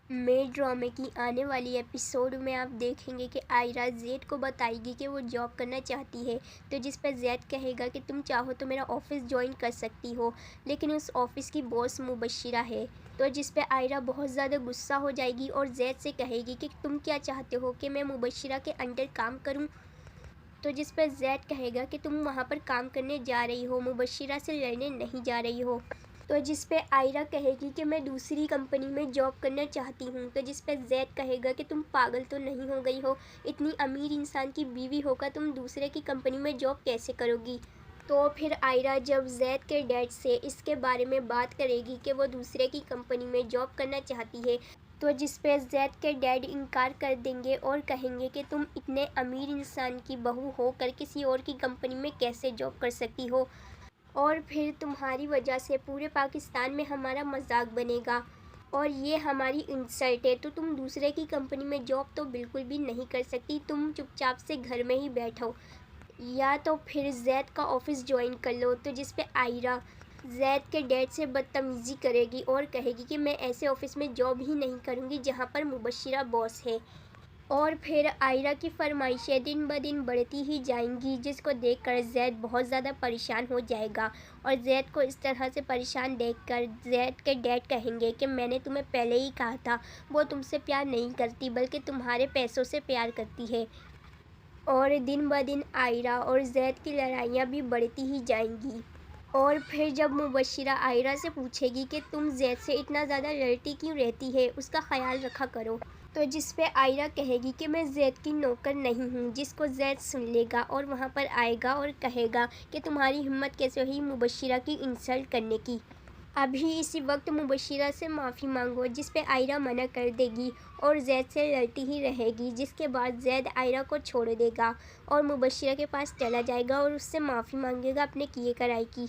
میں ڈرامے کی آنے والی ایپیسوڈ میں آپ دیکھیں گے کہ آئرہ زید کو بتائے گی کہ وہ جاب کرنا چاہتی ہے، تو جس پہ زید کہے گا کہ تم چاہو تو میرا آفس جوائن کر سکتی ہو، لیکن اس آفس کی باس مبشرہ ہے۔ تو جس پہ آئرہ بہت زیادہ غصہ ہو جائے گی اور زید سے کہے گی کہ تم کیا چاہتے ہو کہ میں مبشرہ کے انڈر کام کروں؟ تو جس پہ زید کہے گا کہ تم وہاں پر کام کرنے جا رہی ہو، مبشرہ سے لڑنے نہیں جا رہی ہو۔ تو جس پہ آئرہ کہے گی کہ میں دوسری کمپنی میں جاب کرنا چاہتی ہوں۔ تو جس پہ زید کہے گا کہ تم پاگل تو نہیں ہو گئی ہو، اتنی امیر انسان کی بیوی ہو کر تم دوسرے کی کمپنی میں جاب کیسے کرو گی؟ تو پھر آئرہ جب زید کے ڈیڈ سے اس کے بارے میں بات کرے گی کہ وہ دوسرے کی کمپنی میں جاب کرنا چاہتی ہے، تو جس پہ زید کے ڈیڈ انکار کر دیں گے اور کہیں گے کہ تم اتنے امیر انسان کی بہو ہو کر کسی اور کی کمپنی میں کیسے جاب کر سکتی ہو، اور پھر تمہاری وجہ سے پورے پاکستان میں ہمارا مذاق بنے گا اور یہ ہماری انسلٹ ہے۔ تو تم دوسرے کی کمپنی میں جاب تو بالکل بھی نہیں کر سکتی، تم چپ چاپ سے گھر میں ہی بیٹھو یا تو پھر زید کا آفس جوائن کر لو۔ تو جس پہ آئرہ زید کے ڈیڈ سے بدتمیزی کرے گی اور کہے گی کہ میں ایسے آفس میں جاب ہی نہیں کروں گی جہاں پر مبشرہ باس ہے، اور پھر آئرہ کی فرمائشیں دن بدن بڑھتی ہی جائیں گی، جس کو دیکھ کر زید بہت زیادہ پریشان ہو جائے گا، اور زید کو اس طرح سے پریشان دیکھ کر زید کے ڈیڈ کہیں گے کہ میں نے تمہیں پہلے ہی کہا تھا وہ تم سے پیار نہیں کرتی بلکہ تمہارے پیسوں سے پیار کرتی ہے۔ اور دن بدن آئرہ اور زید کی لڑائیاں بھی بڑھتی ہی جائیں گی، اور پھر جب مبشرہ آئرہ سے پوچھے گی کہ تم زید سے اتنا زیادہ لڑتی کیوں رہتی ہے، اس کا خیال رکھا کرو، تو جس پہ آئرہ کہے گی کہ میں زید کی نوکر نہیں ہوں، جس کو زید سن لے گا اور وہاں پر آئے گا اور کہے گا کہ تمہاری ہمت کیسے ہوئی مبشرہ کی انسلٹ کرنے کی، ابھی اسی وقت مبشرہ سے معافی مانگو۔ جس پہ آئرہ منع کر دے گی اور زید سے لڑتی ہی رہے گی، جس کے بعد زید آئرہ کو چھوڑ دے گا اور مبشرہ کے پاس چلا جائے گا اور اس سے معافی مانگے گا اپنے کیے کرائے کی۔